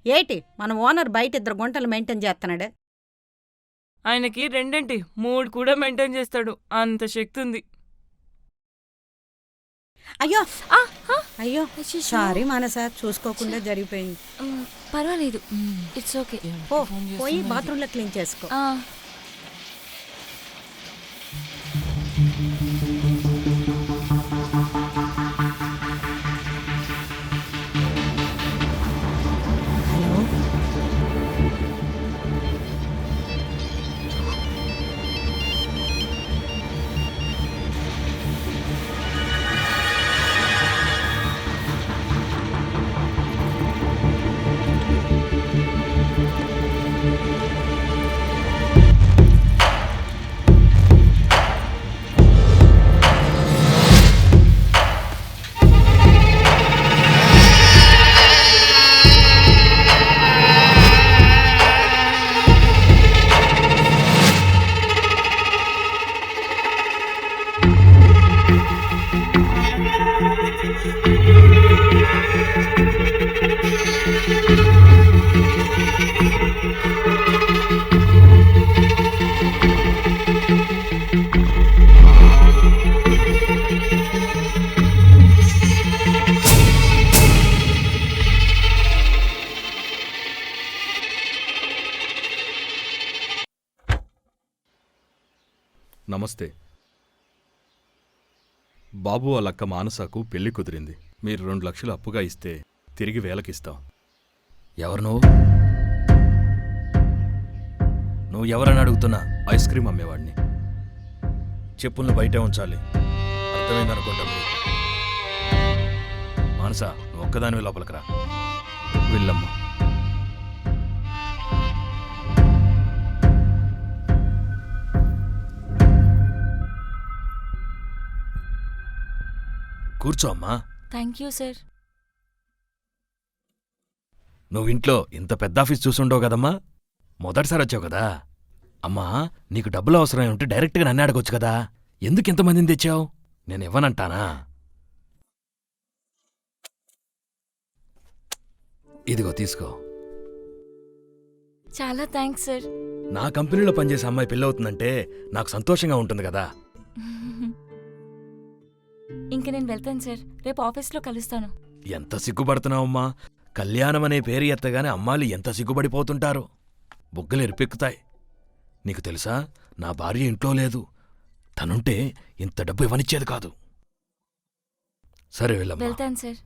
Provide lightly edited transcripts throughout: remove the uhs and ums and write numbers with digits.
ఏటి మన ఓనర్ బయట 2 గుంటలు మెయింటైన్ చేస్తున్నాడు. ఆయనకి 2 3 కూడా మెయింటైన్ చేస్తాడు. అంత శక్తి ఉంది. అయ్యో ఆ, ఆ, అయ్యో అయ్యయ్యో. సారీ మానస, చూసుకోకుండా జరిగిపోయింది. పర్వాలేదు, ఇట్స్ ఓకే. ఓ పోయి బాత్రూంలో క్లీన్ చేసుకో. హలో నమస్తే బాబు వాళ్ళక్క మానసకు పెళ్లి కుదిరింది. మీరు 2 లక్షలు అప్పుగా ఇస్తే తిరిగి 1000కిస్తాం. ఎవరు నువ్వు ఎవరని అడుగుతున్నా? Ice cream అమ్మేవాడిని. చెప్పులను బయటే ఉంచాలి, అర్థమైందనుకుంటా. మానస, నువ్వు ఒక్కదానివి లోపలికి రా. వెళ్ళమ్మా. కూర్చో అమ్మా. Thank you sir. నువ్వు ఇంట్లో ఇంత పెద్ద ఆఫీస్ చూసుండవు కదమ్మా, మొదటిసారి వచ్చావు కదా. అమ్మా, నీకు డబ్బులు అవసరం ఉంటే డైరెక్ట్గా నన్ను అడగొచ్చు కదా. ఎందుకు ఇంతమందిని తెచ్చావు? నేను ఇవ్వనంటానా? ఇదిగో తీసుకో. చాలా థ్యాంక్స్ సార్. నా కంపెనీలో పనిచేసే అమ్మాయి పెళ్ళవుతుందంటే నాకు సంతోషంగా ఉంటుంది కదా. ఇంక నేను వెళ్తాను సార్, రేపు ఆఫీస్లో కలుస్తాను. ఎంత సిగ్గుపడుతున్నావమ్మా. కళ్యాణం అనే పేరు ఎత్తగానే అమ్మాయిలు ఎంత సిగ్గుపడిపోతుంటారో. బుగ్గలు ఎరిపెక్కుతాయి. నీకు తెలుసా, నా భార్య ఇంట్లో లేదు. తనుంటే ఇంత డబ్బు ఇవ్వనిచ్చేది కాదు. సరే వెళ్ళమ్మా. వెళ్తాను సార్.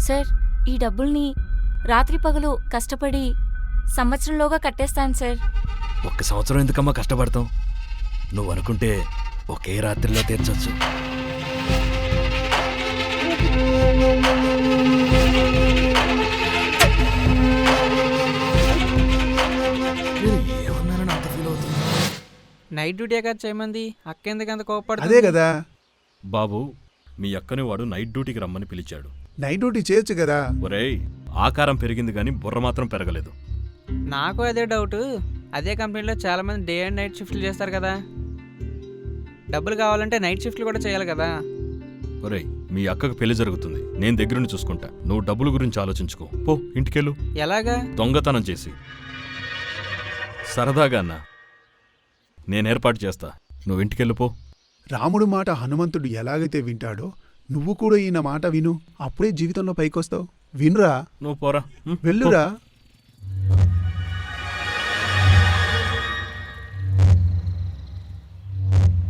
సార్, ఈ డబ్బుల్ని రాత్రి పగలు కష్టపడి సంవత్సరంలోగా కట్టేస్తాను సార్. 1 సంవత్సరం ఎందుకమ్మా కష్టపడతాం? నువ్వు అనుకుంటే ఒకే రాత్రిలో తీర్చొచ్చు. ఏమన్నానని అంత ఫీల్ అవుతుంది? నైట్ డ్యూటీ ఎక్కడ చేయమంది? అక్క ఎందుకు అంత కోపడుతుంది? అదే కదా, బాబు, మీ అక్కని వాడు నైట్ డ్యూటీకి రమ్మని పిలిచాడు. నైట్ డ్యూటీ చేయొచ్చు కదా. ఒరేయ్, ఆకారం పెరిగింది గాని బుర్ర మాత్రం పెరగలేదు. నాకు అదే డౌట్. అదే కంపెనీలో చాలా మంది డే అండ్ నైట్ షిఫ్ట్లు చేస్తారు కదా. డబ్బులు కావాలంటే నైట్ షిఫ్ట్లు కూడా చేయాలి కదా. ఒరేయ్, మీ అక్కకు పెళ్లి జరుగుతుంది, నేను దగ్గరుండి చూసుకుంటా. నువ్వు డబ్బుల గురించి ఆలోచించుకో. పో ఇంటికెళ్ళు. ఎలాగా? దొంగతనం చేసి. సరదాగా అన్నా, నేనేర్పాటు చేస్తా. నువ్వు ఇంటికెళ్ళు పో. రాముడు మాట హనుమంతుడు ఎలాగైతే వింటాడో నువ్వు కూడా ఈయన మాట విను. అప్పుడే జీవితంలో పైకొస్తావు. వినురా, నువ్వు పోరా. వెళ్ళురా.